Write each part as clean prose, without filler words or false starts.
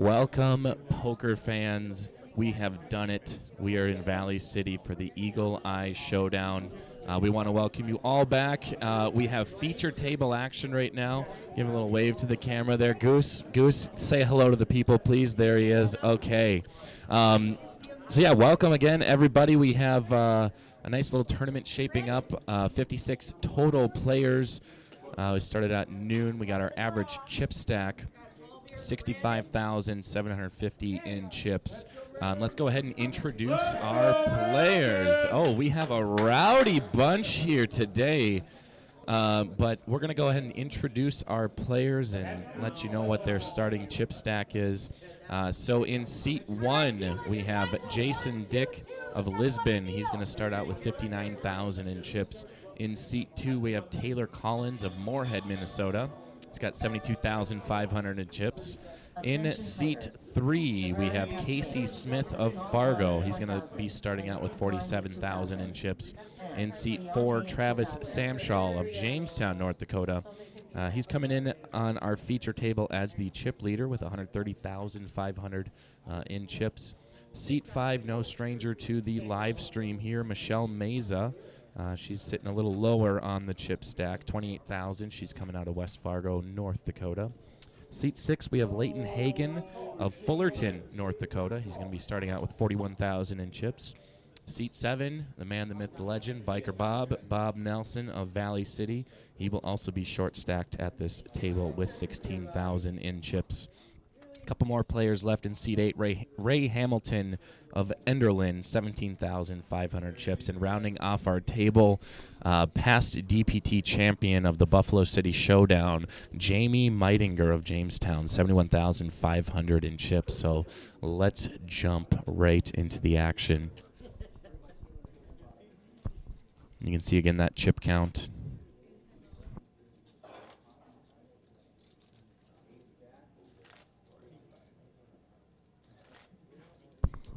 Welcome, poker fans. We have done it. We are in Valley City for the Eagle Eye Showdown. We want to welcome you all back. We have feature table action right now. Give a little wave to the camera there. Goose, say hello to the people, please. There he is. Okay. So welcome again, everybody. We have a nice little tournament shaping up. 56 total players. We started at noon. We got our average chip stack. 65,750 in chips. Let's go ahead and introduce our players. Oh, we have a rowdy bunch here today. But we're going to go ahead and introduce our players and let you know what their starting chip stack is. So in seat 1, we have Jason Dick of Lisbon. He's going to start out with 59,000 in chips. In seat 2, we have Taylor Collins of Moorhead, Minnesota. He's got 72,500 in chips. In seat 3, we have Casey Smith of Fargo. He's going to be starting out with 47,000 in chips. In seat 4, Travis Samshall of Jamestown, North Dakota. He's coming in on our feature table as the chip leader with 130,500 in chips. Seat 5, no stranger to the live stream here, Michelle Meza. She's sitting a little lower on the chip stack, 28,000. She's coming out of West Fargo, North Dakota. Seat 6, we have Leighton Hagan of Fullerton, North Dakota. He's going to be starting out with 41,000 in chips. Seat 7, the man, the myth, the legend, Biker Bob Nelson of Valley City. He will also be short stacked at this table with 16,000 in chips. A couple more players left in seat 8. Ray Hamilton of Enderlin, 17,500 chips. And rounding off our table, past DPT champion of the Buffalo City Showdown, Jamie Meitinger of Jamestown, 71,500 in chips. So let's jump right into the action. You can see again that chip count.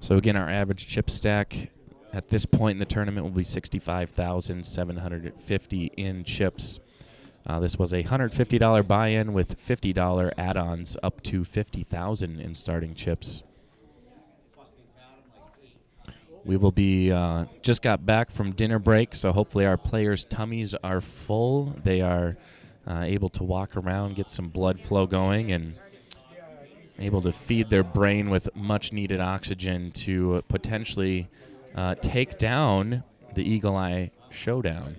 So again, our average chip stack at this point in the tournament will be 65,750 in chips. This was a $150 buy-in with $50 add-ons up to 50,000 in starting chips. We will be just got back from dinner break, so hopefully our players' tummies are full. They are able to walk around, get some blood flow going, and able to feed their brain with much-needed oxygen to potentially take down the Eagle Eye Showdown.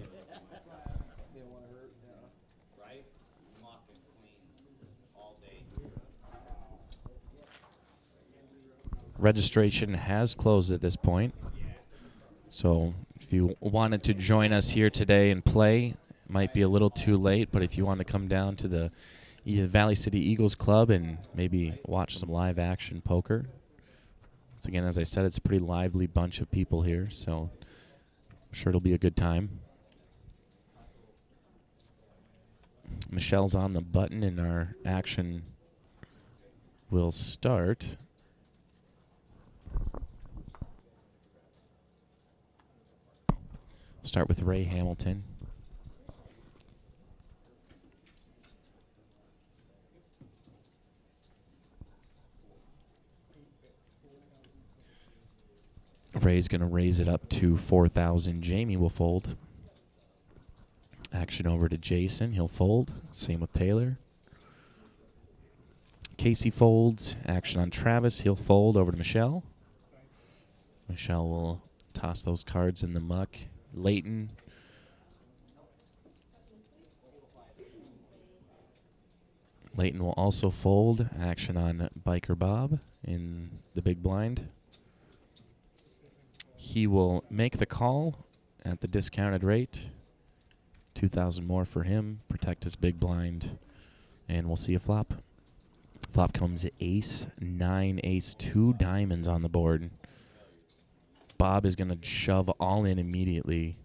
Registration has closed at this point, so if you wanted to join us here today and play, it might be a little too late, but if you want to come down to the Valley City Eagles Club and maybe watch some live action poker. Once again, as I said, it's a pretty lively bunch of people here, so I'm sure it'll be a good time. Michelle's on the button and our action will start. Start with Ray Hamilton. Ray's going to raise it up to 4,000. Jamie will fold. Action over to Jason. He'll fold. Same with Taylor. Casey folds. Action on Travis. He'll fold over to Michelle. Michelle will toss those cards in the muck. Leighton. Leighton will also fold. Action on Biker Bob in the big blind. He will make the call at the discounted rate. 2,000 more for him. Protect his big blind. And we'll see a flop. Flop comes ace, 9, ace, 2 diamonds on the board. Bob is going to shove all in immediately.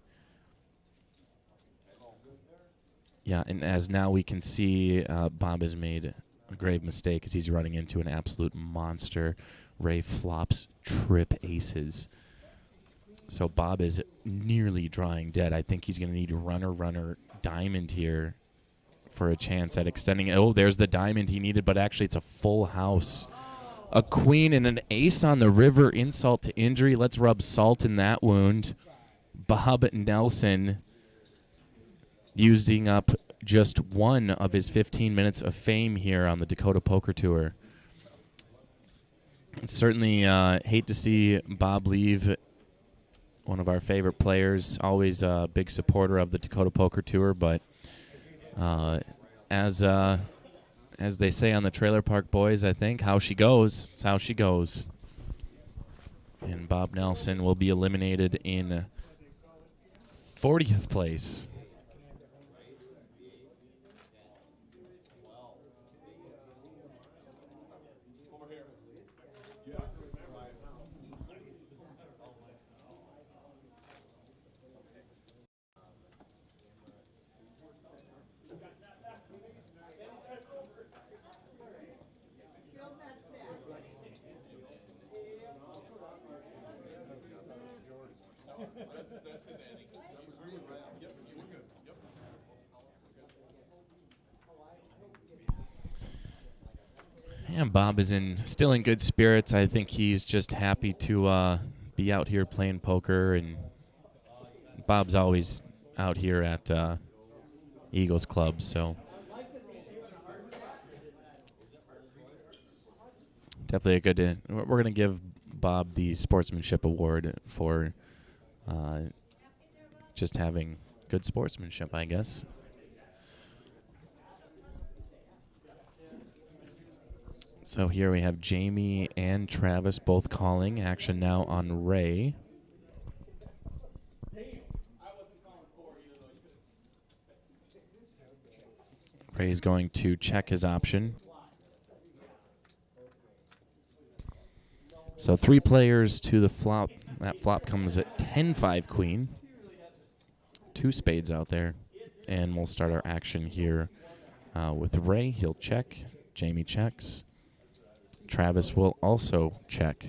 Yeah, and as now we can see, Bob has made a grave mistake as he's running into an absolute monster. Ray flops trip aces. So Bob is nearly drawing dead. I think he's going to need runner, diamond here for a chance at extending. Oh, there's the diamond he needed, but actually it's a full house A queen and an ace on the river, insult to injury. Let's rub salt in that wound. Bob Nelson using up just one of his 15 minutes of fame here on the Dakota Poker Tour. Certainly hate to see Bob leave, one of our favorite players, always a big supporter of the Dakota Poker Tour, but as they say on the Trailer Park Boys, I think, how she goes, it's how she goes. And Bob Nelson will be eliminated in 40th place. And Bob is still in good spirits. I think he's just happy to be out here playing poker, and Bob's always out here at Eagles Club, so definitely a good. We're going to give Bob the Sportsmanship Award for just having good sportsmanship, I guess. So here we have Jamie and Travis both calling. Action now on Ray. Ray's going to check his option. So 3 players to the flop. That flop comes at 10-5 queen. 2 spades out there. And we'll start our action here with Ray. He'll check. Jamie checks. Travis will also check.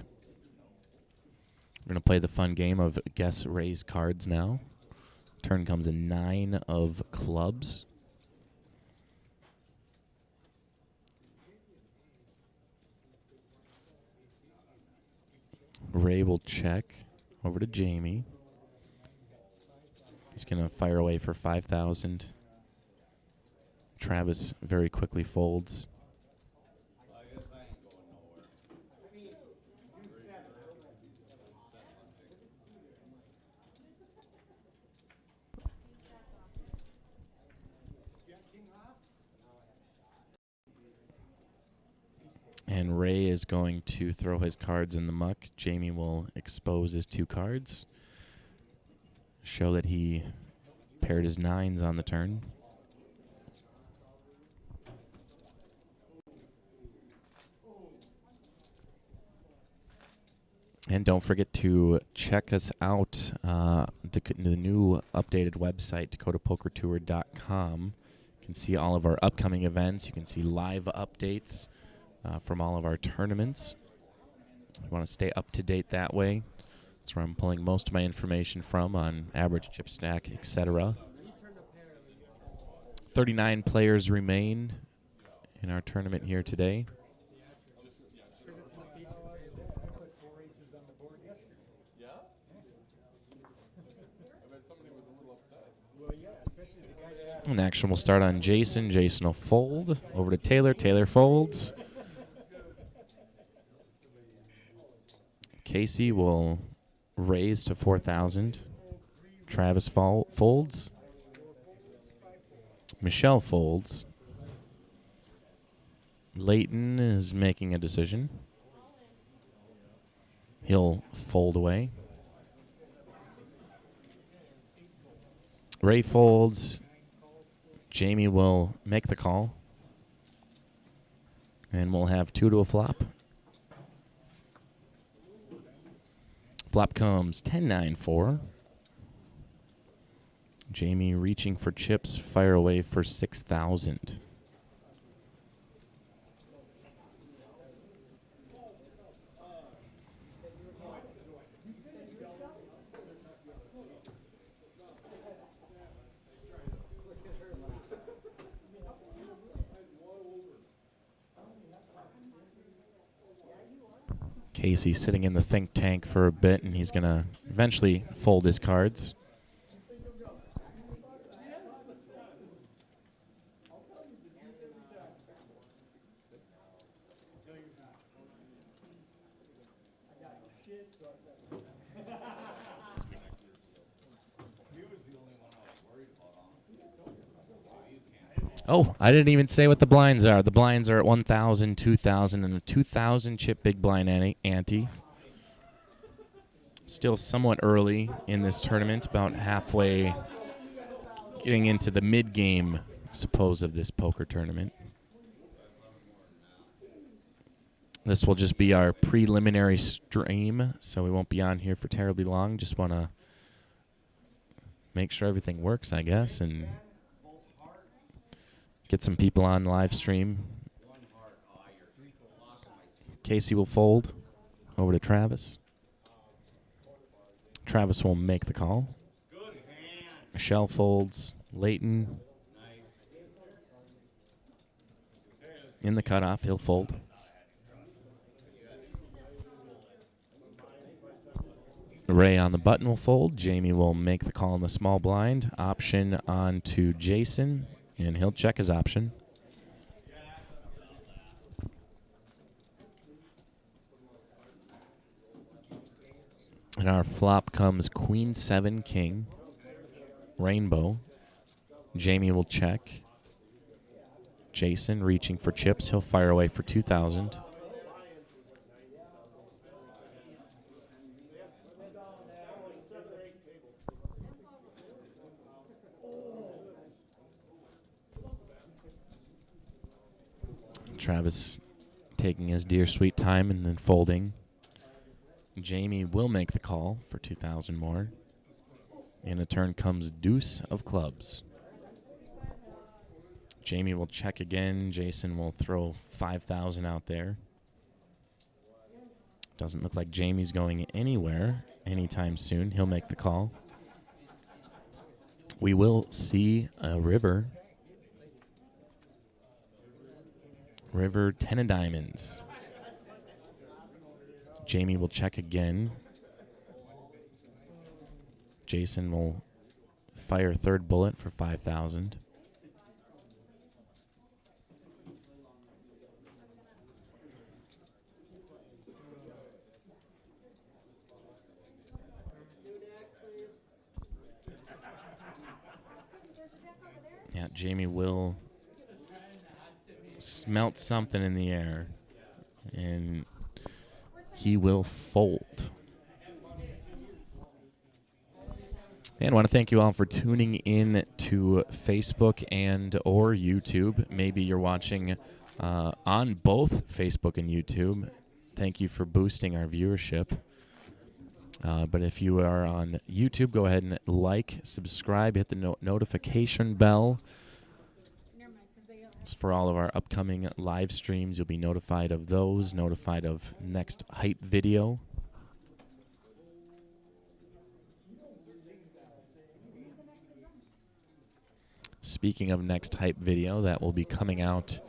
We're going to play the fun game of guess Ray's cards now. Turn comes in 9 of clubs. Ray will check over to Jamie. He's going to fire away for 5,000. Travis very quickly folds. And Ray is going to throw his cards in the muck. Jamie will expose his 2 cards. Show that he paired his 9s on the turn. And don't forget to check us out, the new updated website, dakotapokertour.com. You can see all of our upcoming events. You can see live updates from all of our tournaments. You want to stay up to date that way. That's where I'm pulling most of my information from on average chip stack, etc. 39 players remain in our tournament here today. And action will start on Jason. Jason will fold. Over to Taylor. Taylor folds. Casey will raise to 4,000. Travis folds. Michelle folds. Leighton is making a decision. He'll fold away. Ray folds. Jamie will make the call. And we'll have 2 to a flop. Flop comes 10-9-4. Jamie reaching for chips, fire away for 6,000. Casey sitting in the think tank for a bit, and he's going to eventually fold his cards. Oh, I didn't even say what the blinds are. The blinds are at 1,000, 2,000, and a 2,000 chip big blind ante. Still somewhat early in this tournament, about halfway getting into the mid-game, suppose, of this poker tournament. This will just be our preliminary stream, so we won't be on here for terribly long. Just want to make sure everything works, I guess, and get some people on live stream. Casey will fold over to Travis. Travis will make the call. Michelle folds. Leighton in the cutoff. He'll fold. Ray on the button will fold. Jamie will make the call in the small blind. Option on to Jason, and he'll check his option. And our flop comes Queen 7 King, Rainbow. Jamie will check. Jason reaching for chips. He'll fire away for 2,000. Travis taking his dear sweet time and then folding. Jamie will make the call for 2,000 more. In a turn comes Deuce of Clubs. Jamie will check again. Jason will throw 5,000 out there. Doesn't look like Jamie's going anywhere anytime soon. He'll make the call. We will see a river. River, 10 of diamonds. Jamie will check again. Jason will fire a third bullet for 5,000. Yeah, Jamie will smelt something in the air, and he will fold. And I want to thank you all for tuning in to Facebook and or YouTube. Maybe you're watching on both Facebook and YouTube. Thank you for boosting our viewership. But if you are on YouTube, go ahead and like, subscribe, hit the notification bell. For all of our upcoming live streams, you'll be notified of those, notified of next hype video. Speaking of next hype video, that will be coming out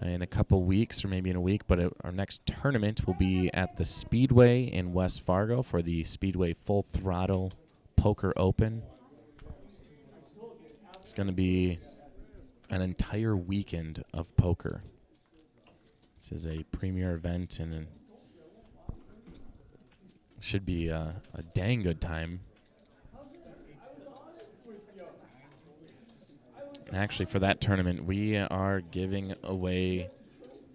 in a couple weeks or maybe in a week, but our next tournament will be at the Speedway in West Fargo for the Speedway Full Throttle Poker Open. It's going to be an entire weekend of poker. This is a premier event, and should be a dang good time. Actually, for that tournament, we are giving away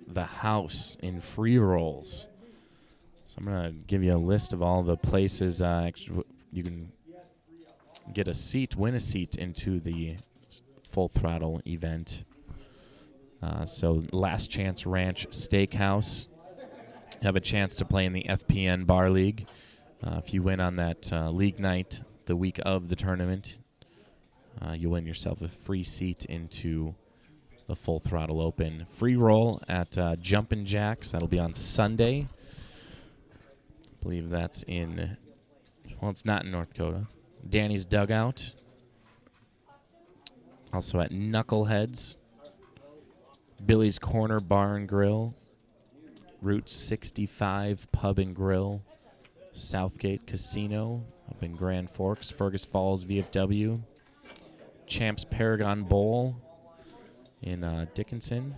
the house in free rolls. So I'm going to give you a list of all the places you can get a seat, win a seat into the Full Throttle event. So Last Chance Ranch Steakhouse. Have a chance to play in the FPN Bar League. If you win on that league night the week of the tournament, you win yourself a free seat into the Full Throttle Open. Free roll at Jumpin' Jacks. That'll be on Sunday. I believe that's in, well, it's not in North Dakota. Danny's Dugout. Also at Knuckleheads. Billy's Corner Bar and Grill. Route 65 Pub and Grill, Southgate Casino up in Grand Forks, Fergus Falls VFW, Champs Paragon Bowl in Dickinson.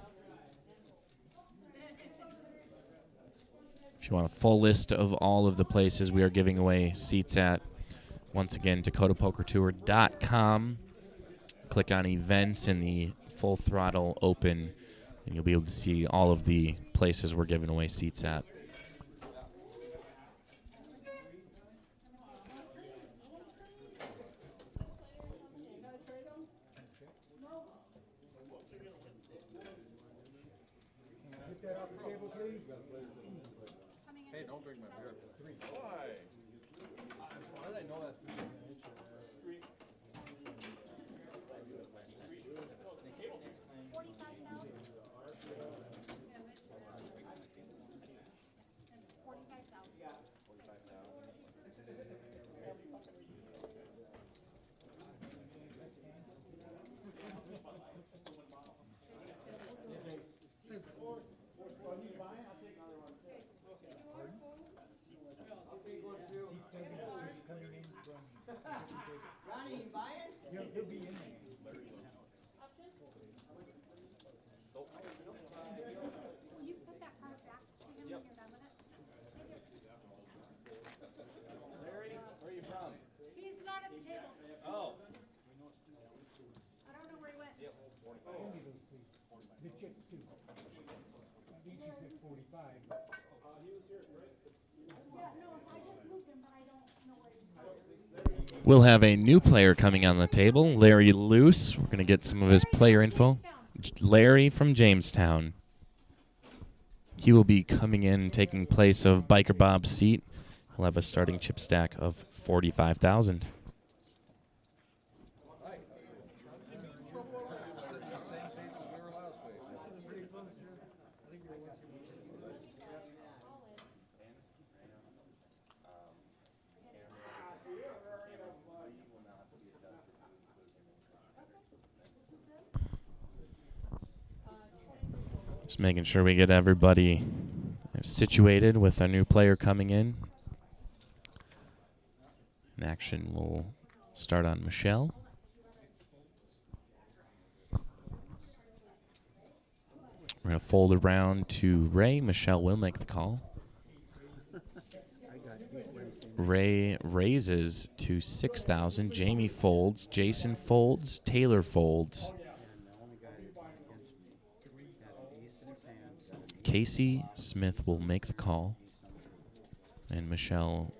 If you want a full list of all of the places we are giving away seats at, once again, DakotaPokerTour.com. Click on events in the Full Throttle Open, and you'll be able to see all of the places we're giving away seats at. Hey, don't bring my beer. Why? Why did I know that? We'll have a new player coming on the table, Larry Luce. We're going to get some of his player info. Larry from Jamestown. He will be coming in, taking place of Biker Bob's seat. He'll have a starting chip stack of 45,000. Just making sure we get everybody situated with our new player coming in. And action will start on Michelle. We're going to fold around to Ray. Michelle will make the call. Ray raises to 6,000. Jamie folds. Jason folds. Taylor folds. Casey Smith will make the call. And Michelle,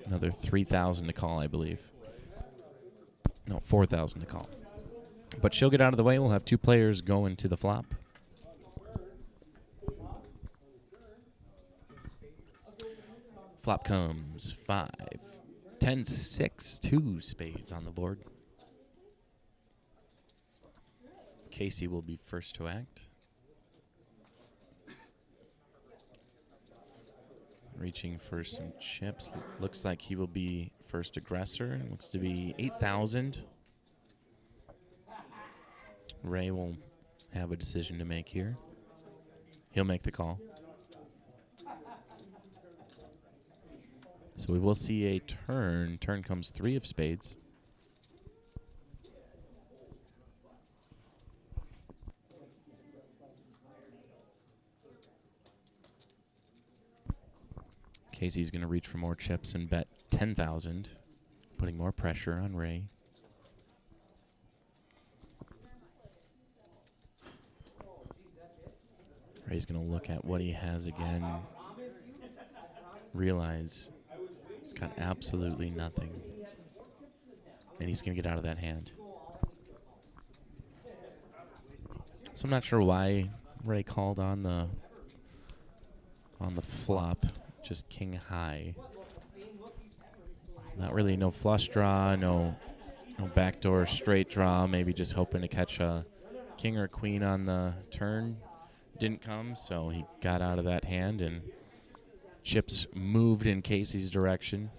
another 3,000 to call, I believe. No, 4,000 to call. But she'll get out of the way. We'll have two players going to the flop. Flop comes 5, 10, 6, 2 spades on the board. Casey will be first to act. Reaching for some chips. Looks like he will be first aggressor. Looks to be 8,000. Ray will have a decision to make here. He'll make the call. So we will see a turn. Turn comes 3 of spades. Casey's going to reach for more chips and bet 10,000, putting more pressure on Ray. Ray's going to look at what he has again, realize he's got absolutely nothing, and he's going to get out of that hand. So I'm not sure why Ray called on the flop. Just king high. Not really no flush draw, no backdoor straight draw. Maybe just hoping to catch a king or queen on the turn. Didn't come, so he got out of that hand, and chips moved in Casey's direction.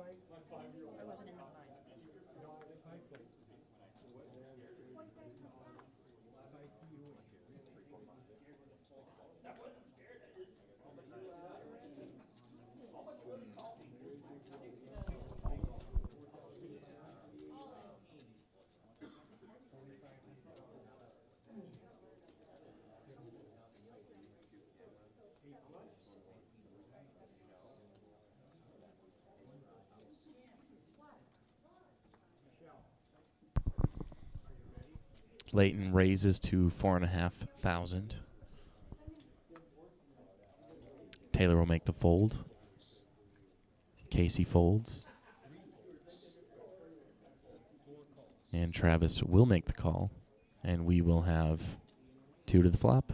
I wasn't in the blind. Leighton raises to 4,500. Taylor will make the fold. Casey folds. And Travis will make the call. And we will have 2 to the flop.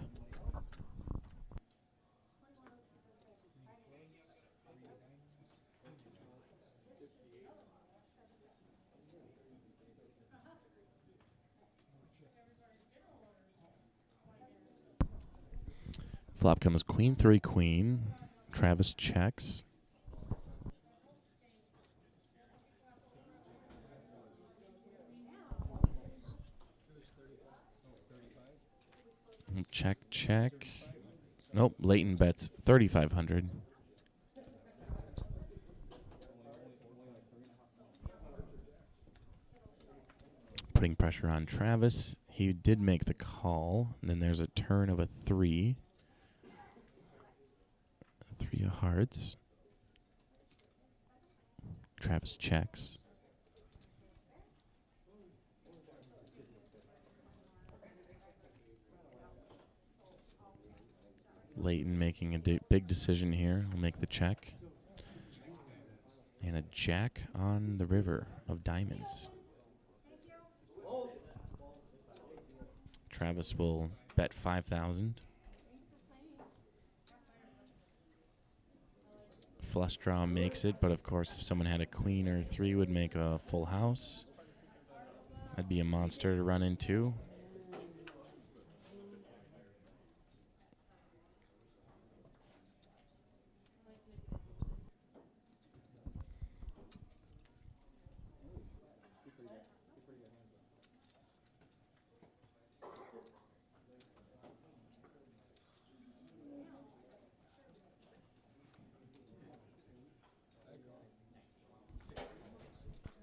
Flop comes queen, 3, queen. Travis checks. Check, check. Nope, Leighton bets 3,500. Putting pressure on Travis. He did make the call. And then there's a turn of a 3. 3 of hearts. Travis checks. Leighton making a big decision here. Will make the check. And a jack on the river of diamonds. Travis will bet 5,000. Flush draw makes it, but of course if someone had a queen or 3 would make a full house. That'd be a monster to run into.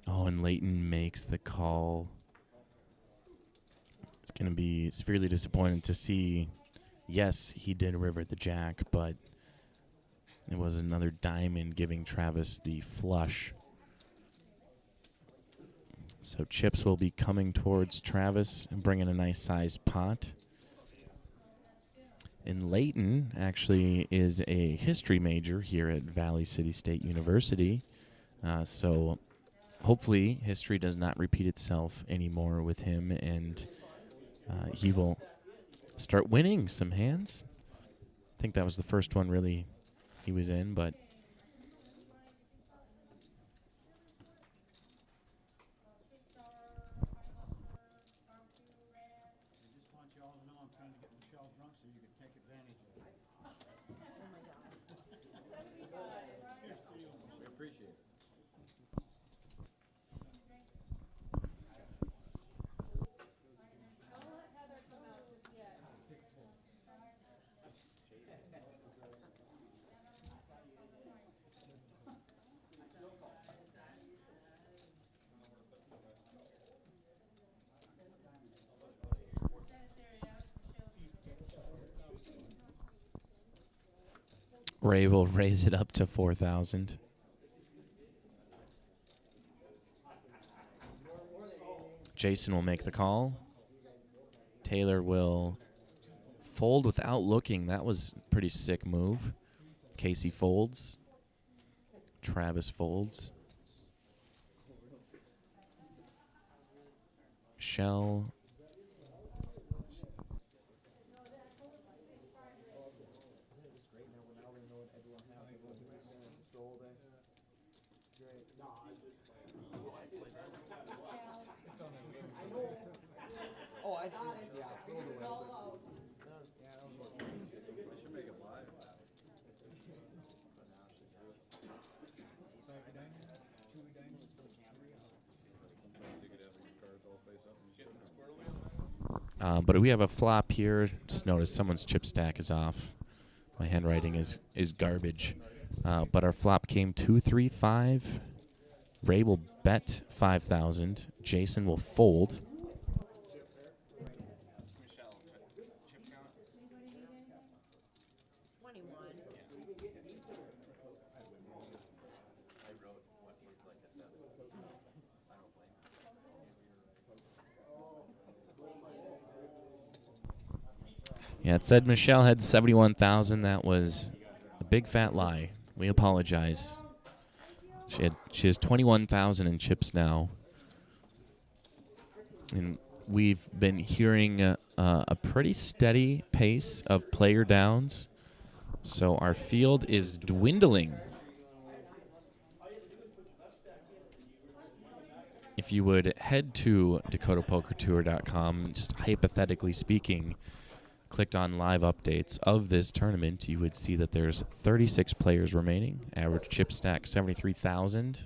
Oh, and Leighton makes the call. It's going to be severely disappointed to see, yes, he did river the jack, but it was another diamond giving Travis the flush. So chips will be coming towards Travis and bringing a nice sized pot. And Leighton actually is a history major here at Valley City State University. So hopefully history does not repeat itself anymore with him, and he will start winning some hands. I think that was the first one really he was in, but We appreciate it. Ray will raise it up to 4,000. Jason will make the call. Taylor will fold without looking. That was a pretty sick move. Casey folds. Travis folds. Shell. Oh, I did, yeah. I should make it live. But we have a flop here. Just notice someone's chip stack is off. My handwriting is garbage. But our flop came 2-3-5. Ray will bet 5,000. Jason will fold. Yeah, it said Michelle had 71,000. That was a big fat lie. We apologize. She has 21,000 in chips now. And we've been hearing a pretty steady pace of player downs. So our field is dwindling. If you would head to DakotaPokerTour.com, just hypothetically speaking, clicked on live updates of this tournament, you would see that there's 36 players remaining. Average chip stack 73,000.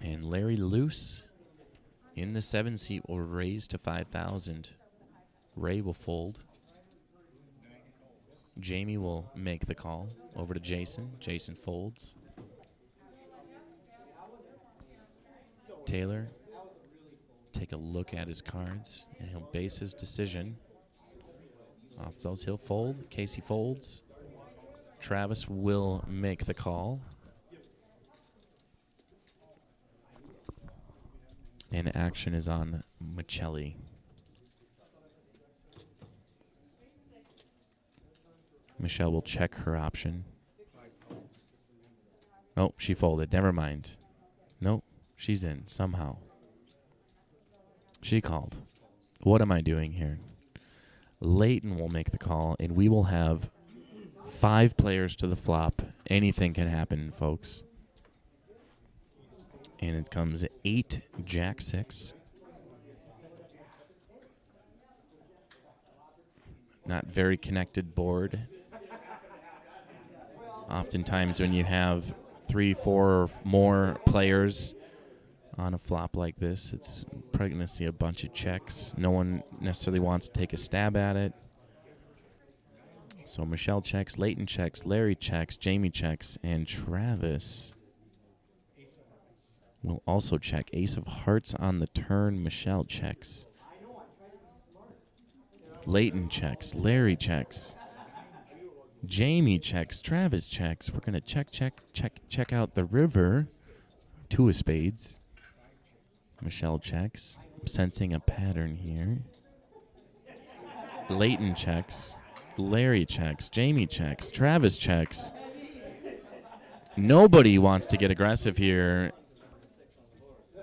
And Larry Luce in the 7 seat will raise to 5,000. Ray will fold. Jamie will make the call over to Jason. Jason folds. Taylor, take a look at his cards, and he'll base his decision off those. He'll fold. Casey folds. Travis will make the call. And action is on Michelli. Michelle will check her option. Oh, she folded. Never mind. Nope. She's in somehow. She called. What am I doing here? Leighton will make the call, and we will have 5 players to the flop. Anything can happen, folks. And it comes 8, Jack 6. Not very connected board. Oftentimes when you have 3, 4, or more players on a flop like this, it's probably going to see a bunch of checks. No one necessarily wants to take a stab at it. So Michelle checks, Leighton checks, Larry checks, Jamie checks, and Travis will also check. Ace of hearts on the turn. Michelle checks. Leighton checks, Larry checks, Jamie checks, Travis checks. We're going to check out the river. 2 of spades. Michelle checks. I'm sensing a pattern here. Leighton checks. Larry checks. Jamie checks. Travis checks. Nobody wants to get aggressive here.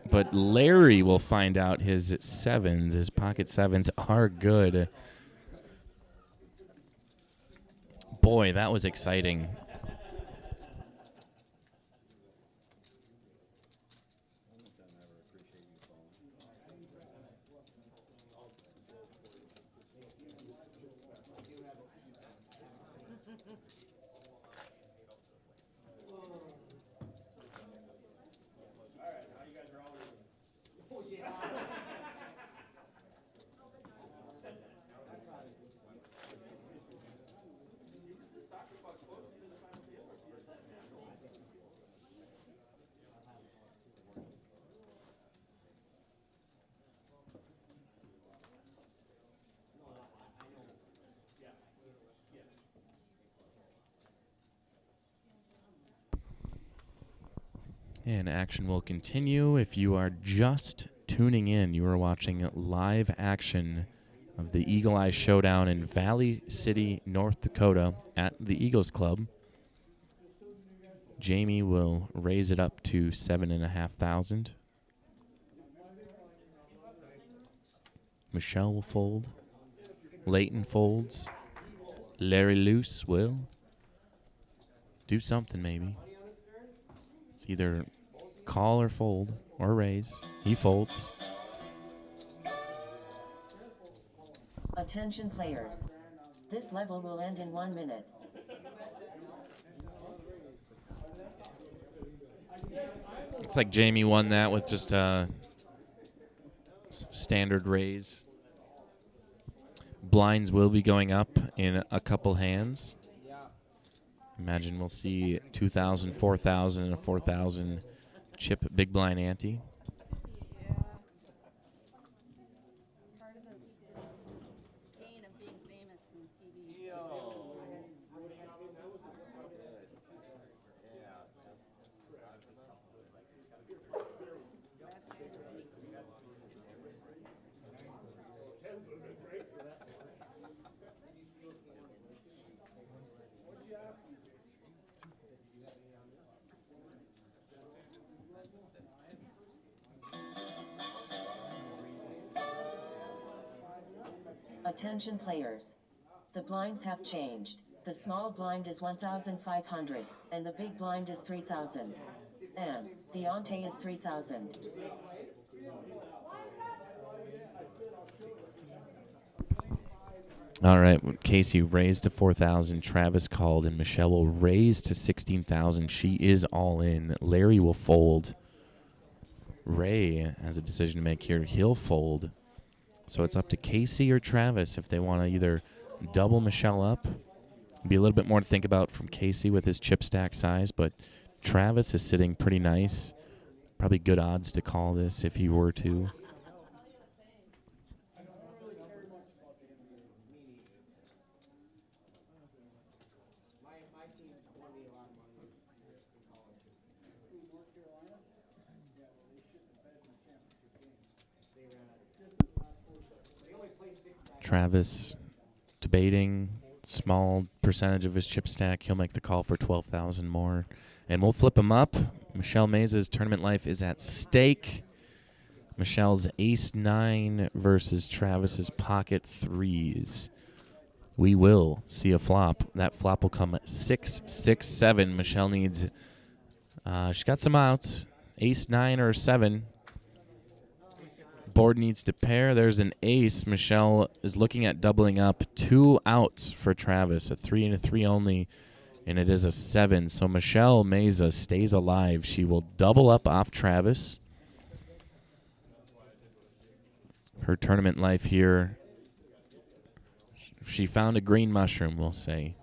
But Larry will find out his 7s. His pocket 7s are good. Boy, that was exciting. And action will continue. If you are just tuning in, you are watching live action of the Eagle Eye Showdown in Valley City, North Dakota at the Eagles Club. Jamie will raise it up to 7,500. Michelle will fold. Leighton folds. Larry Luce will do something maybe. It's either call or fold or raise. He folds. Attention players. This level will end in 1 minute. Looks like Jamie won that with just folds, standard raise. Blinds will be going up in a couple hands. Imagine we'll see 2,000, 4,000, and a 4,000 chip big blind ante. Attention players. The blinds have changed. The small blind is 1,500, and the big blind is 3,000. And the ante is 3,000. All right, Casey raised to 4,000. Travis called, and Michelle will raise to 16,000. She is all in. Larry will fold. Ray has a decision to make here. He'll fold. So it's up to Casey or Travis if they want to either double Michelle up. Be a little bit more to think about from Casey with his chip stack size, but Travis is sitting pretty nice. Probably good odds to call this if he were to. Travis debating small percentage of his chip stack. He'll make the call for 12,000 more. And we'll flip him up. Michelle Maze's tournament life is at stake. Michelle's ace-9 versus Travis's pocket threes. We will see a flop. That flop will come at 6, 6, 7. Michelle needs, she's got some outs. Ace-9 or 7. Board needs to pair. There's an ace. Michelle is looking at doubling up. 2 outs for Travis. A 3 and a 3 only, and it is a 7. So Michelle Meza stays alive. She will double up off Travis. Her tournament life here. She found a green mushroom, we'll say.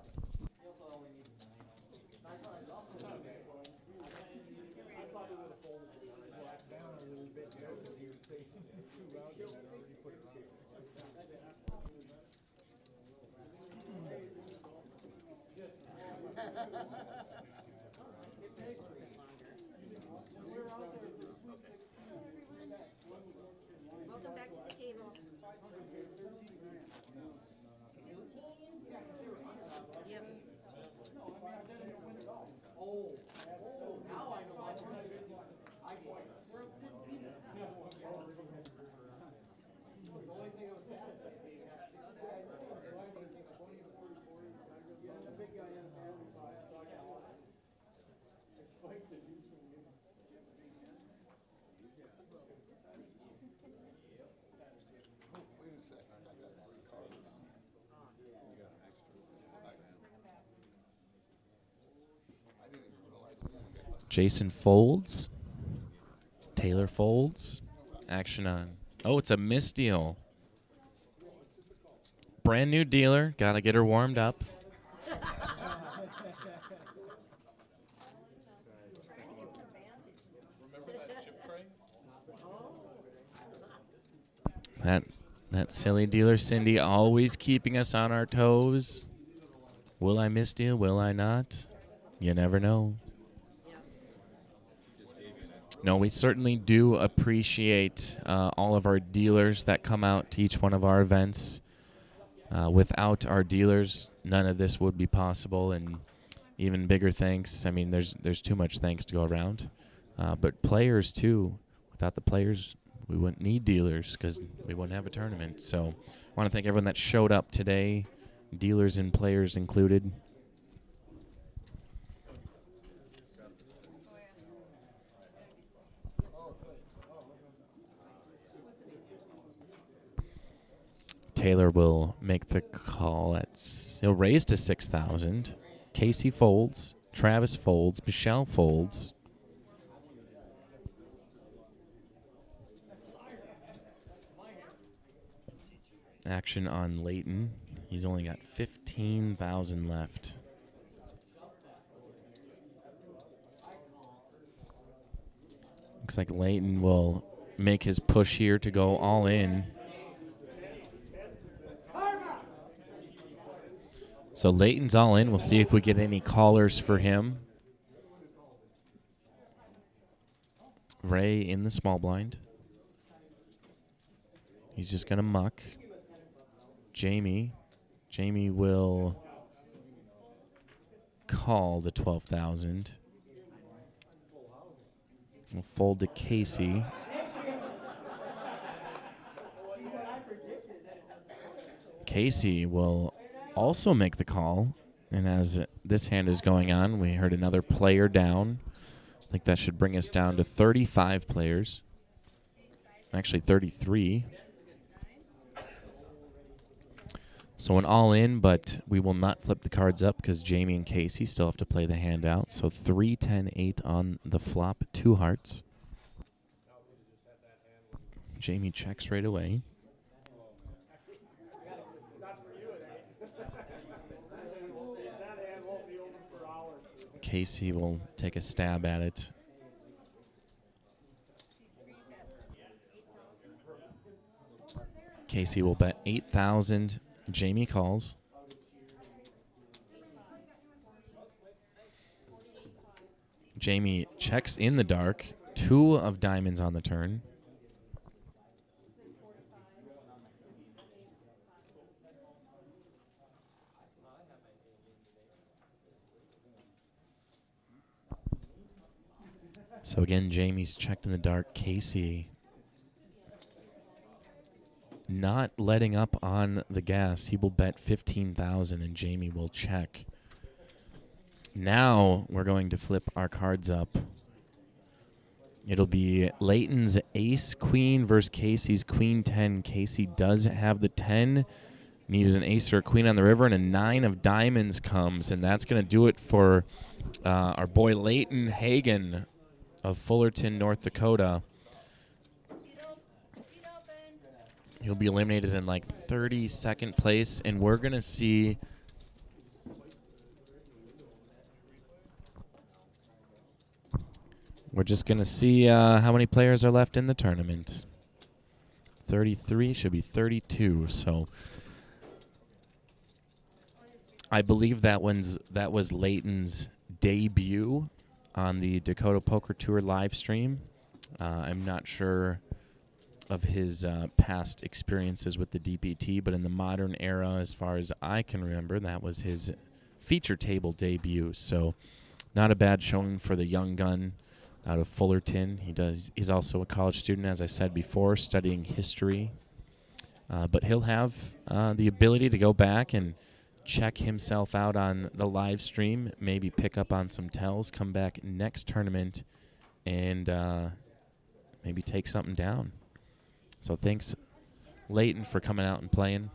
Welcome back to the table. Yep. Jason folds. Taylor folds. Action on. Oh, it's a misdeal. Brand new dealer. Got to get her warmed up. That silly dealer Cindy always keeping us on our toes. Will I misdeal? Will I not? You never know. No, we certainly do appreciate all of our dealers that come out to each one of our events. Without our dealers, none of this would be possible, and even bigger thanks. I mean, there's too much thanks to go around. But players, too. Without the players, we wouldn't need dealers because we wouldn't have a tournament. So I want to thank everyone that showed up today, dealers and players included. Taylor will make the call. He'll raise to 6,000. Casey folds. Travis folds. Michelle folds. action on Leighton. He's only got 15,000 left. Looks like Leighton will make his push here to go all in. So Leighton's all in. We'll see if we get any callers for him. Ray in the small blind. He's just going to muck. Jamie will call the 12,000. We'll fold to Casey. Casey will also make the call. And as this hand is going on, we heard another player down. I think that should bring us down to 35 players. Actually, 33. So an all-in, but we will not flip the cards up because Jamie and Casey still have to play the hand out. So 3, 10, 8 on the flop, 2 hearts. Jamie checks right away. Casey will take a stab at it. Casey will bet 8,000. Jamie calls. Jamie checks in the dark. 2 of diamonds on the turn. So again, Jamie's checked in the dark. Casey not letting up on the gas. He will bet 15,000 and Jamie will check. Now we're going to flip our cards up. It'll be Leighton's ace queen versus Casey's queen 10. Casey does have the 10. Needed an ace or a queen on the river, and a 9 of diamonds comes, and that's going to do it for our boy Leighton Hagen of Fullerton, North Dakota. He'll be eliminated in like 32nd place, and we're going to see how many players are left in the tournament. 33 should be 32, so I believe that was Leighton's debut on the Dakota Poker Tour live stream. I'm not sure of his past experiences with the DPT, but in the modern era, as far as I can remember, that was his feature table debut. So not a bad showing for the young gun out of Fullerton. He's also a college student, as I said before, studying history. But he'll have the ability to go back and check himself out on the live stream, maybe pick up on some tells, come back next tournament, and maybe take something down. So thanks, Leighton, for coming out and playing.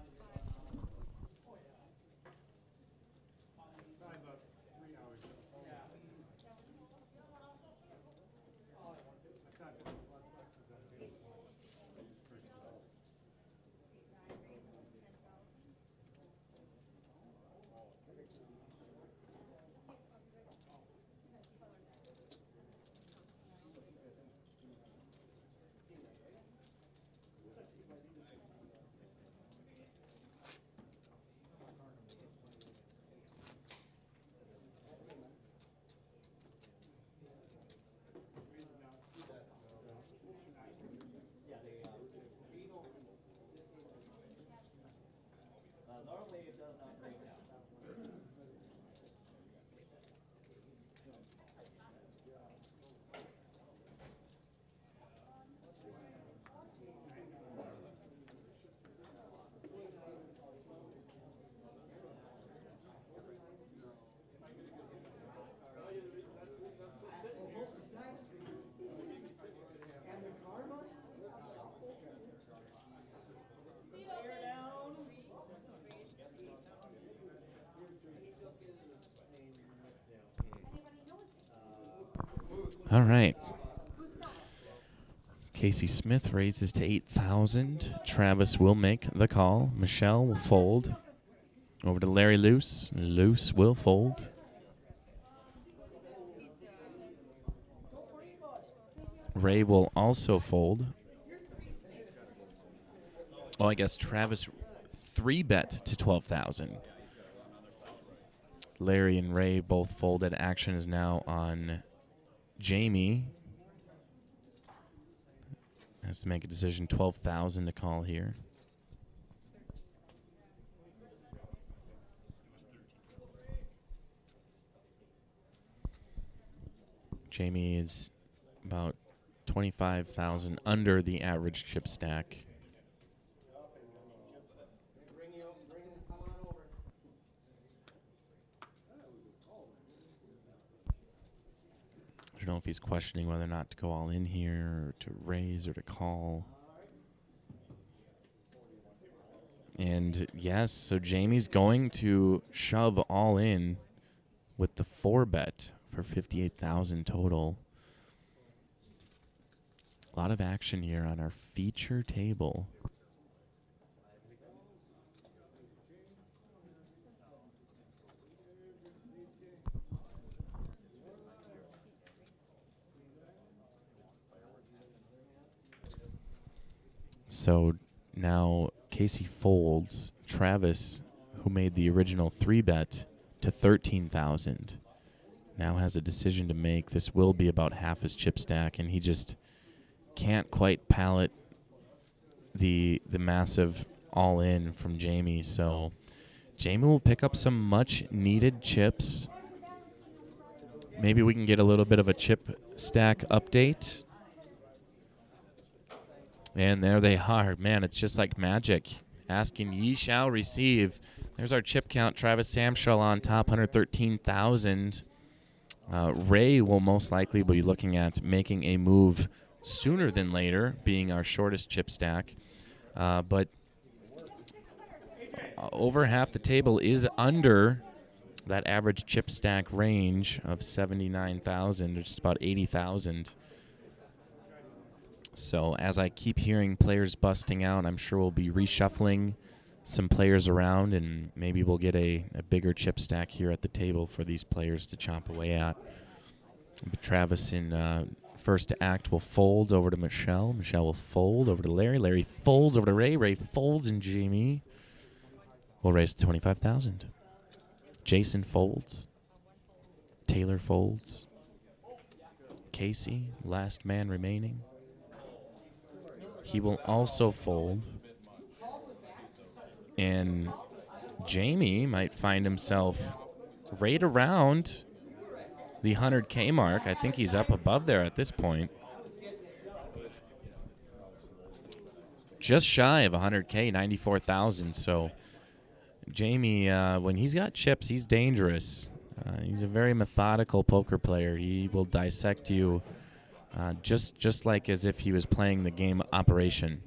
All right. Casey Smith raises to 8,000. Travis will make the call. Michelle will fold. Over to Larry Luce. Luce will fold. Ray will also fold. Oh, I guess Travis 3-bet to 12,000. Larry and Ray both folded. Action is now on Jamie. Has to make a decision. 12,000 to call here. Jamie is about 25,000 under the average chip stack. I don't know if he's questioning whether or not to go all in here, or to raise, or to call. And yes, so Jamie's going to shove all in with the 4-bet for 58,000 total. A lot of action here on our feature table. So now Casey folds. Travis, who made the original 3-bet to 13,000, now has a decision to make. This will be about half his chip stack, and he just can't quite palate the massive all-in from Jamie. So Jamie will pick up some much-needed chips. Maybe we can get a little bit of a chip stack update. And there they are. Man, it's just like magic. Asking ye shall receive. There's our chip count. Travis Samshall on top, 113,000. Ray will most likely be looking at making a move sooner than later, being our shortest chip stack. But over half the table is under that average chip stack range of 79,000, or just about 80,000. So as I keep hearing players busting out, I'm sure we'll be reshuffling some players around, and maybe we'll get a bigger chip stack here at the table for these players to chomp away at. But Travis in first to act will fold over to Michelle. Michelle will fold over to Larry. Larry folds over to Ray. Ray folds, and Jamie will raise to 25,000. Jason folds. Taylor folds. Casey, last man remaining. He will also fold. And Jamie might find himself right around the 100K mark. I think he's up above there at this point. Just shy of 100K, 94,000. So Jamie, when he's got chips, he's dangerous. He's a very methodical poker player. He will dissect you just like as if he was playing the game Operation.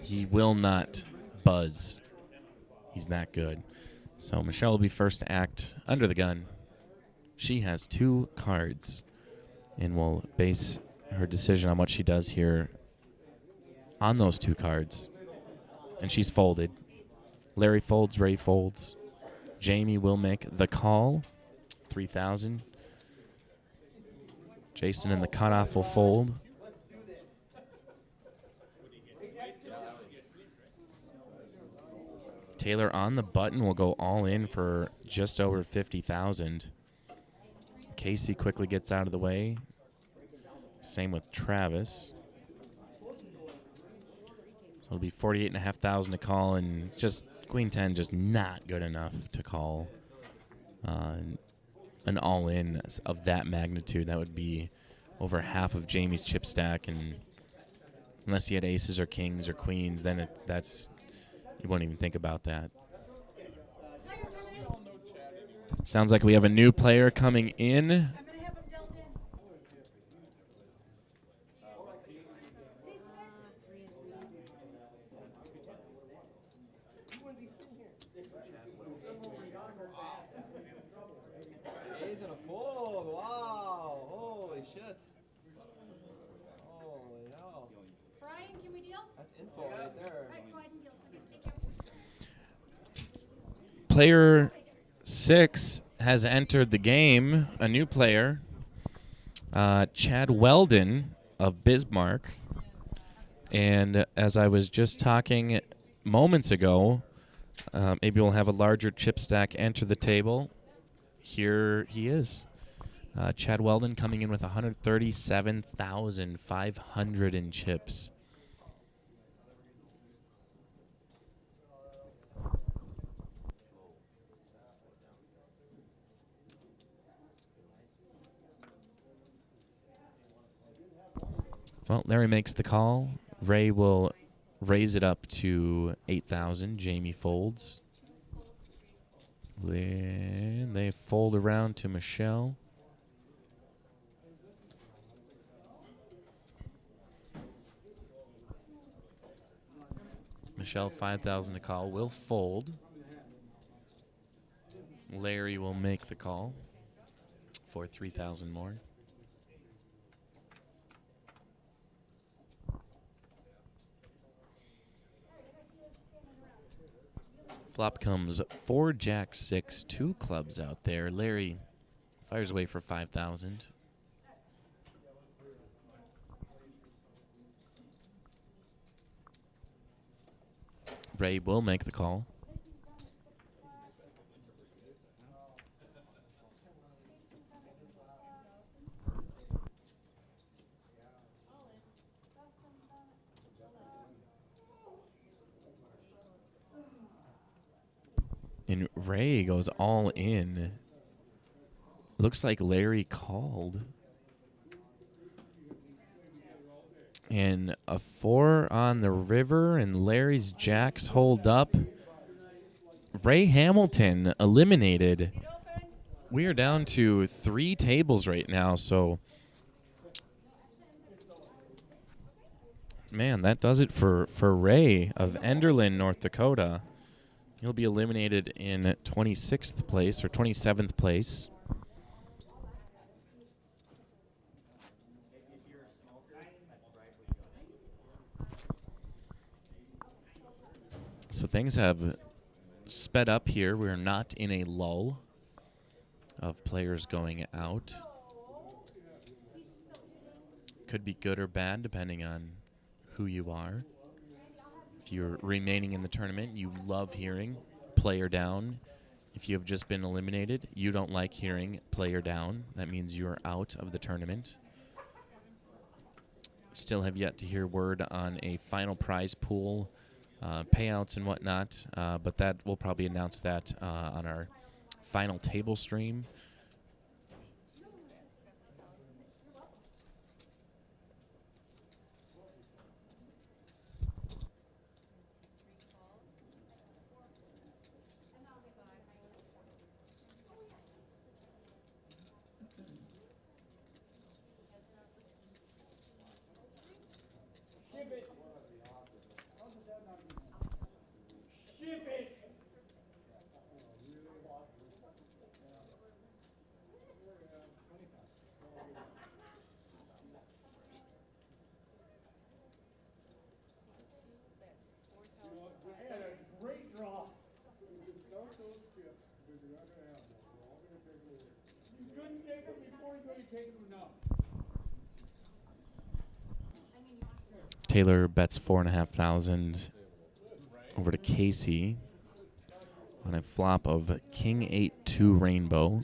He will not buzz. He's that good. So Michelle will be first to act under the gun. She has 2 cards and will base her decision on what she does here on those 2 cards. And she's folded. Larry folds, Ray folds. Jamie will make the call, 3,000. Jason in the cutoff will fold. Taylor on the button will go all in for just over 50,000. Casey quickly gets out of the way. Same with Travis. It'll be 48,500 to call, and just Queen 10 just not good enough to call an all-in of that magnitude. That would be over half of Jamie's chip stack, and unless he had aces or kings or queens, then that's you won't even think about that. Sounds like we have a new player coming in. Ace and a fold. Wow. Holy shit. Holy hell. That's info right there. Player 6 has entered the game, a new player, Chad Weldon of Bismarck. And as I was just talking moments ago, maybe we'll have a larger chip stack enter the table. Here he is. Chad Weldon coming in with 137,500 in chips. Well, Larry makes the call. Ray will raise it up to 8,000. Jamie folds. Then they fold around to Michelle. Michelle, 5,000 to call, will fold. Larry will make the call for 3,000 more. Flop comes 4, Jack, 6, 2 clubs out there. Larry fires away for 5,000. Ray will make the call. And Ray goes all in. Looks like Larry called. And a 4 on the river, and Larry's jacks hold up. Ray Hamilton eliminated. We are down to 3 tables right now, so man, that does it for Ray of Enderlin, North Dakota. He'll be eliminated in 26th place or 27th place. So things have sped up here. We're not in a lull of players going out. Could be good or bad depending on who you are. If you're remaining in the tournament, you love hearing player down. If you have just been eliminated, you don't like hearing player down. That means you're out of the tournament. Still have yet to hear word on a final prize pool, payouts and whatnot, but that we'll probably announce that on our final table stream. Taylor bets 4,500 over to Casey on a flop of King 8-2 Rainbow.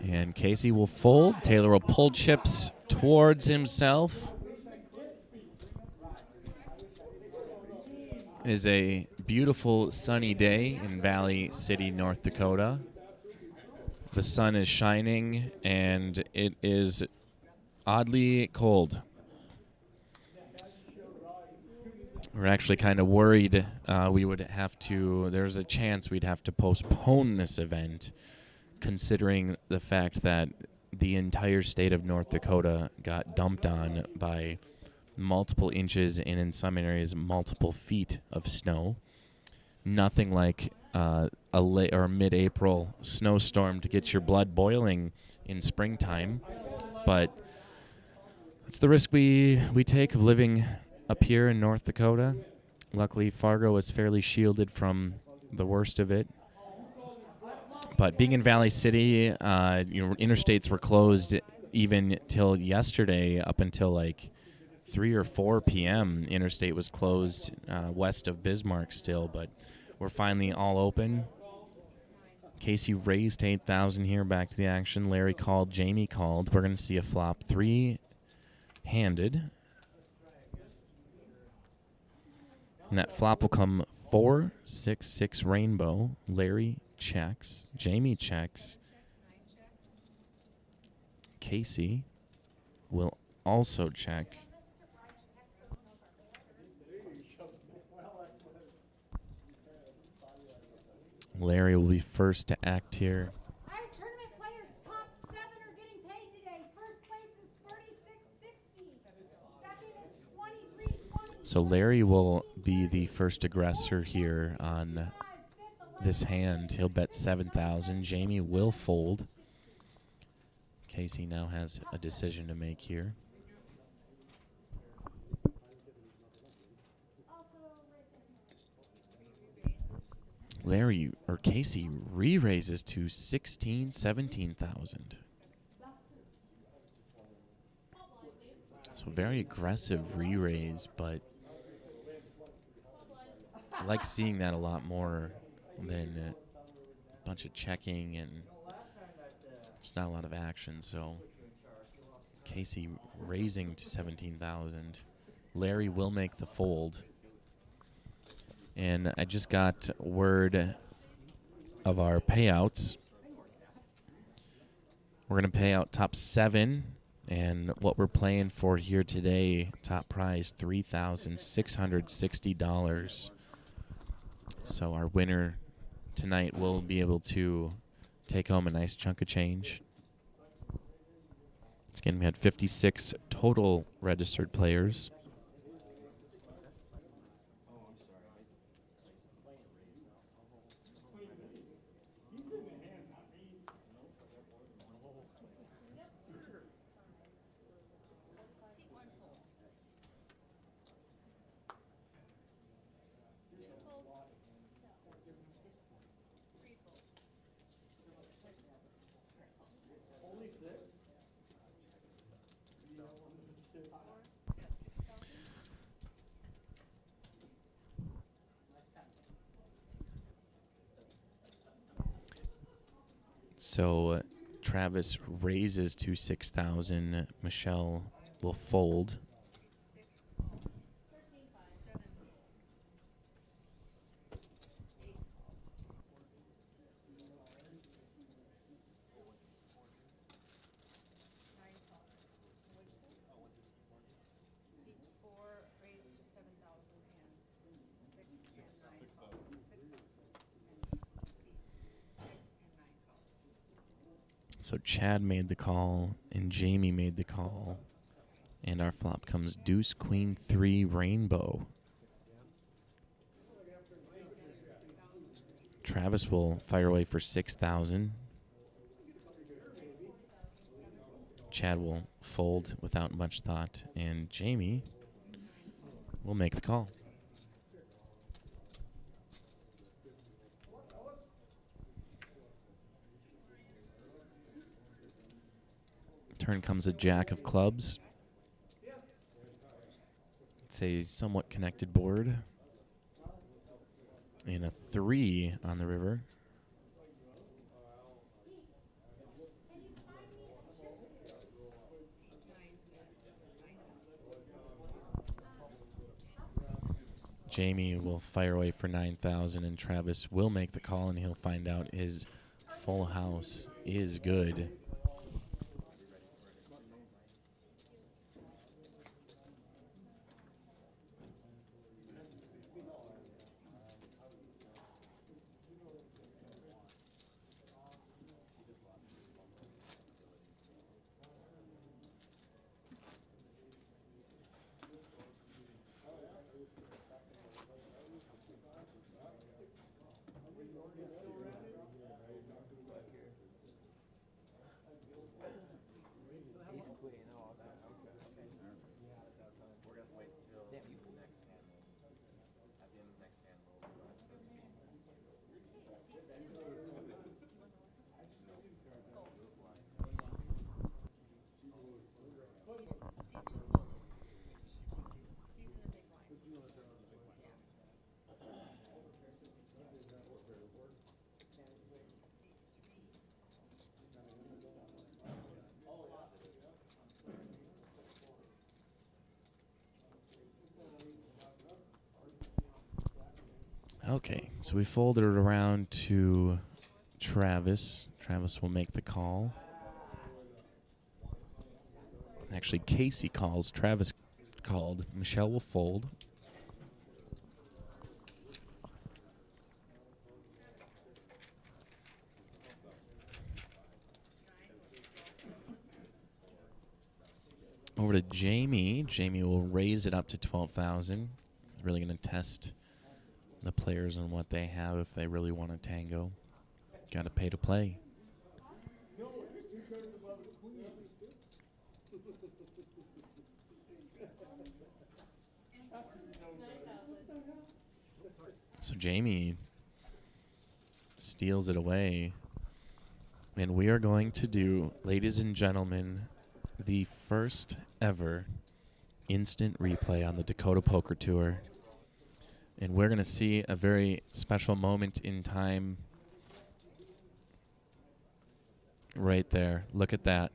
And Casey will fold. Taylor will pull chips towards himself. It is a beautiful sunny day in Valley City, North Dakota. The sun is shining, and it is oddly cold. We're actually kind of worried there's a chance we'd have to postpone this event, considering the fact that the entire state of North Dakota got dumped on by multiple inches and in some areas multiple feet of snow. Nothing like a mid-April snowstorm to get your blood boiling in springtime. But it's the risk we take of living up here in North Dakota. Luckily, Fargo is fairly shielded from the worst of it. But being in Valley City, interstates were closed even till yesterday, up until like 3 or 4 p.m. Interstate was closed west of Bismarck still, but we're finally all open. Casey raised to 8,000 here. Back to the action. Larry called. Jamie called. We're going to see a flop three-handed. And that flop will come 4, 6, 6 rainbow. Larry checks. Jamie checks. Casey will also check. Larry will be first to act here. All right, tournament players, top 7 are getting paid today. First place is $36.60. Second is $23.20. So Larry will be the first aggressor here on this hand. He'll bet 7,000. Jamie will fold. Casey now has a decision to make here. Casey re-raises to 17,000. So very aggressive re-raise, but I like seeing that a lot more than a bunch of checking and just not a lot of action. So Casey raising to 17,000. Larry will make the fold. And I just got word of our payouts. We're going to pay out top 7. And what we're playing for here today, top prize, $3,660. So our winner tonight will be able to take home a nice chunk of change. Again, we had 56 total registered players. So Travis raises to 6,000. Michelle will fold. So Chad made the call, and Jamie made the call. And our flop comes deuce, queen, 3, rainbow. Travis will fire away for 6,000. Chad will fold without much thought, and Jamie will make the call. Turn comes a jack of clubs. It's a somewhat connected board. And a 3 on the river. Jamie will fire away for 9,000, and Travis will make the call, and he'll find out his full house is good. Okay, so we folded it around to Travis. Travis will make the call. Actually, Casey calls. Travis called. Michelle will fold. Over to Jamie. Jamie will raise it up to 12,000. Really going to test the players on what they have if they really want to tango. Got to pay to play. So Jamie steals it away. And we are going to do, ladies and gentlemen, the first ever instant replay on the Dakota Poker Tour. And we're going to see a very special moment in time right there. Look at that.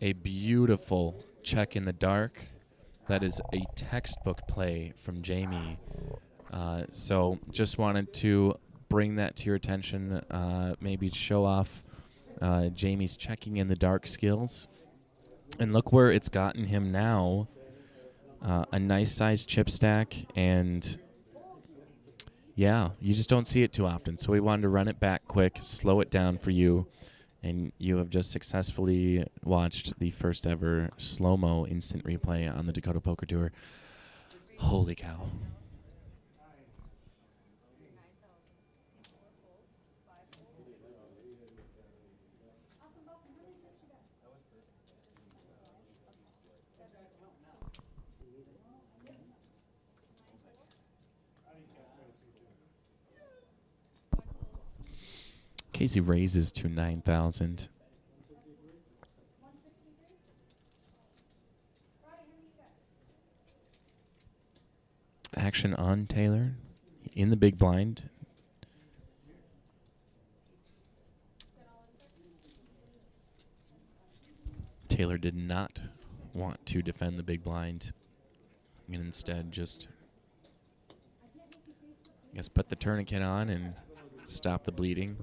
A beautiful check in the dark. That is a textbook play from Jamie. So just wanted to bring that to your attention, maybe show off Jamie's checking in the dark skills. And look where it's gotten him now. A nice sized chip stack, and yeah, you just don't see it too often. So we wanted to run it back quick, slow it down for you, and you have just successfully watched the first ever slow-mo instant replay on the Dakota Poker Tour. Holy cow. Casey raises to 9,000. Action on Taylor in the big blind. Taylor did not want to defend the big blind and instead just, I guess, put the tourniquet on and stop the bleeding.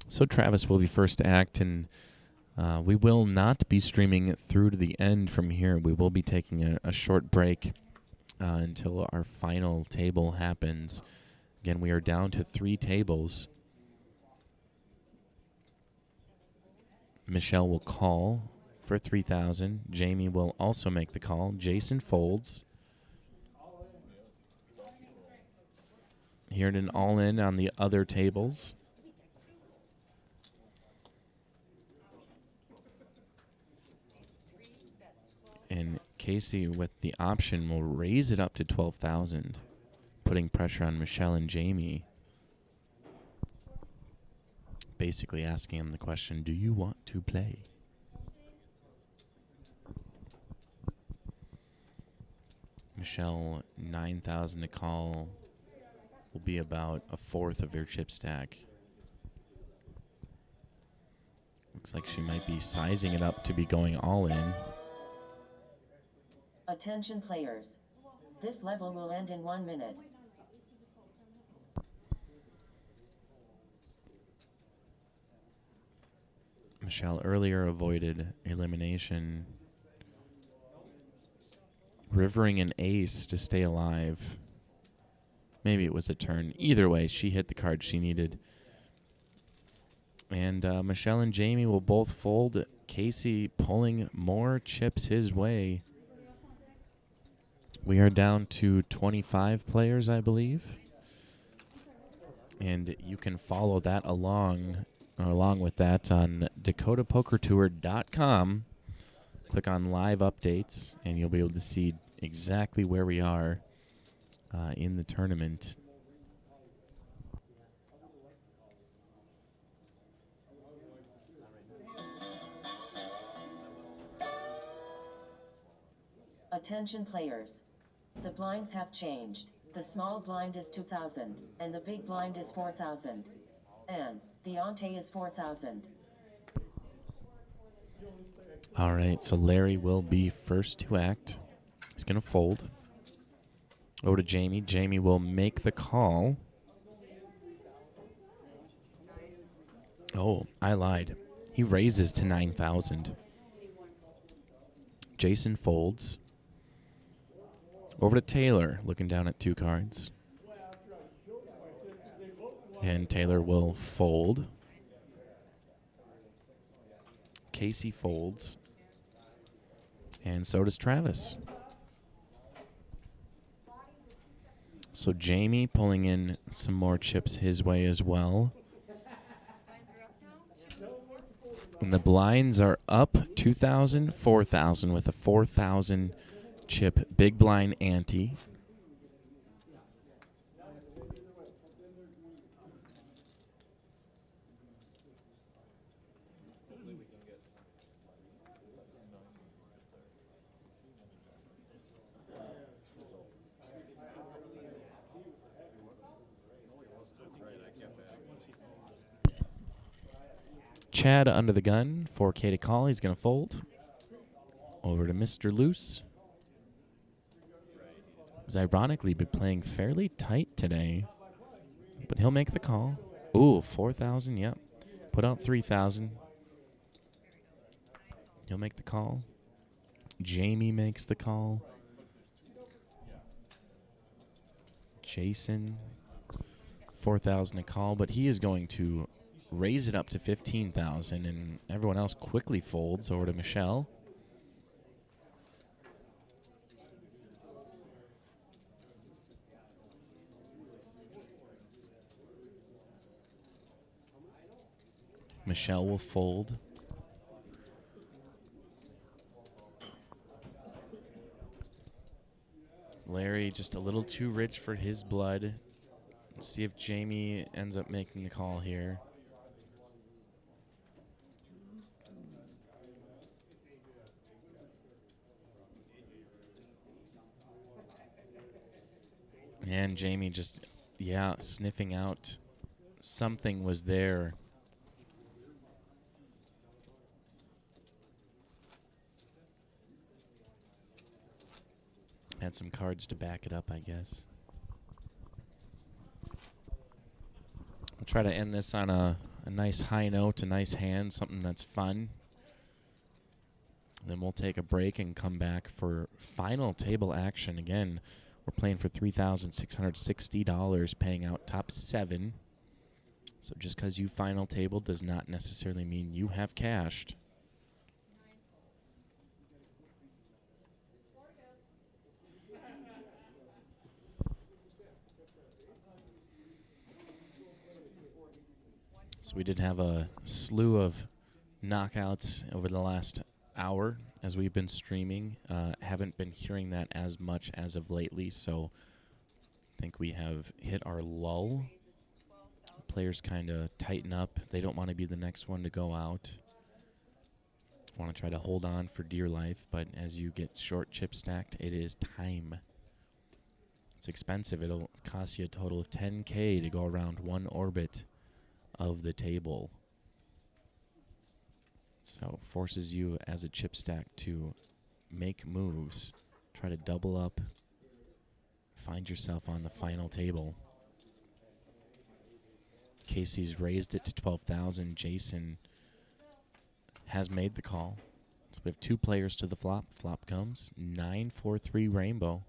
So Travis will be first to act, and we will not be streaming through to the end from here. We will be taking a short break until our final table happens. Again, we are down to 3 tables. Michelle will call for 3,000. Jamie will also make the call. Jason folds. Here at an all-in on the other tables. And Casey, with the option, will raise it up to 12,000, putting pressure on Michelle and Jamie. Basically asking him the question, do you want to play? Michelle, 9,000 to call will be about a fourth of your chip stack. Looks like she might be sizing it up to be going all in. Attention players. This level will end in 1 minute. Michelle earlier avoided elimination. Rivering an ace to stay alive. Maybe it was a turn. Either way, she hit the card she needed. And Michelle and Jamie will both fold. Casey pulling more chips his way. We are down to 25 players, I believe. And you can follow that along with that on DakotaPokerTour.com. Click on live updates, and you'll be able to see exactly where we are in the tournament. Attention players. The blinds have changed. The small blind is 2,000, and the big blind is 4,000. And the ante is 4,000. All right, so Larry will be first to act. He's going to fold. Over to Jamie. Jamie will make the call. Oh, I lied. He raises to 9,000. Jason folds. Over to Taylor, looking down at 2 cards. And Taylor will fold. Casey folds. And so does Travis. So Jamie pulling in some more chips his way as well. And the blinds are up 2,000, 4,000 with a 4,000 chip big blind ante. Chad under the gun, 4K to call. He's going to fold. Over to Mr. Loose. Who's ironically been playing fairly tight today. But he'll make the call. Ooh, 4,000, yep. Put out 3,000. He'll make the call. Jamie makes the call. Jason, 4,000 to call, but he is going to raise it up to 15,000, and everyone else quickly folds over to Michelle. Michelle will fold. Larry just a little too rich for his blood. Let's see if Jamie ends up making the call here. And Jamie just, yeah, sniffing out something was there. Had some cards to back it up, I guess. We'll try to end this on a nice high note, a nice hand, something that's fun. Then we'll take a break and come back for final table action. Again, we're playing for $3,660, paying out top 7. So just because you final table does not necessarily mean you have cashed. So we did have a slew of knockouts over the last hour as we've been streaming. Haven't been hearing that as much as of lately, so I think we have hit our lull. Players kind of tighten up. They don't want to be the next one to go out. Want to try to hold on for dear life, but as you get short chip stacked, it is time. It's expensive. It'll cost you a total of 10K to go around one orbit of the table. So forces you as a chip stack to make moves, try to double up, find yourself on the final table. Casey's raised it to 12,000. Jason has made the call. So we have 2 players to the flop. Flop comes 9-4-3 rainbow.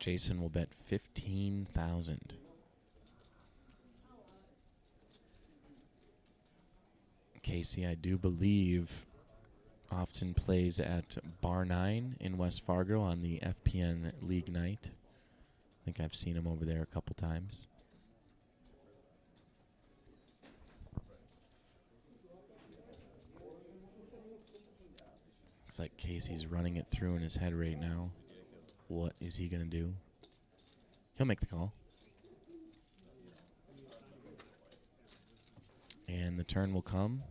Jason will bet 15,000. Casey, I do believe, often plays at Bar 9 in West Fargo on the FPN League night. I think I've seen him over there a couple times. Looks like Casey's running it through in his head right now. What is he going to do? He'll make the call. And the turn will come.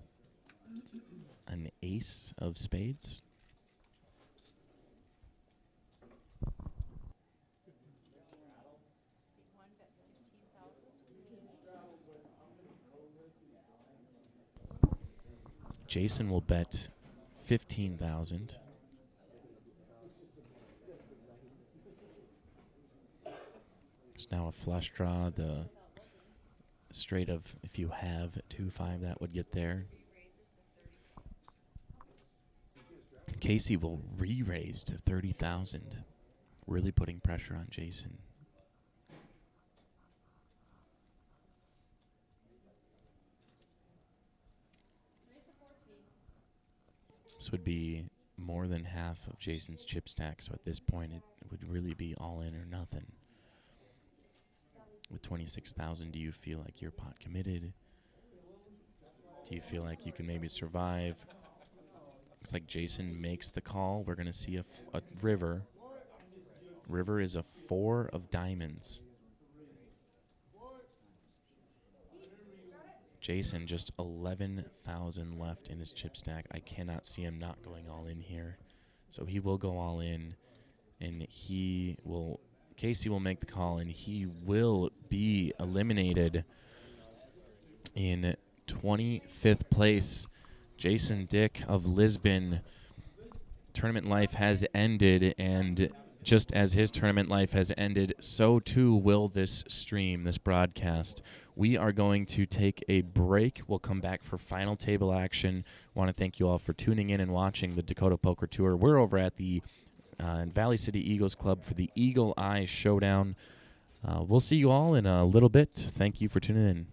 An ace of spades. Jason will bet 15,000. There's now a flush draw. The straight of, if you have 2-5, that would get there. Casey will re-raise to 30,000, really putting pressure on Jason. This would be more than half of Jason's chip stack, so at this point it would really be all in or nothing. With 26,000, do you feel like you're pot committed? Do you feel like you can maybe survive? Looks like Jason makes the call. We're going to see a river. River is a 4 of diamonds. Jason, just 11,000 left in his chip stack. I cannot see him not going all in here. So he will go all in, and Casey will make the call, and he will be eliminated in 25th place. Jason Dick of Lisbon. Tournament life has ended, and just as his tournament life has ended, so too will this stream, this broadcast. We are going to take a break. We'll come back for final table action. Want to thank you all for tuning in and watching the Dakota Poker Tour. We're over at the Valley City Eagles Club for the Eagle Eye Showdown. We'll see you all in a little bit. Thank you for tuning in.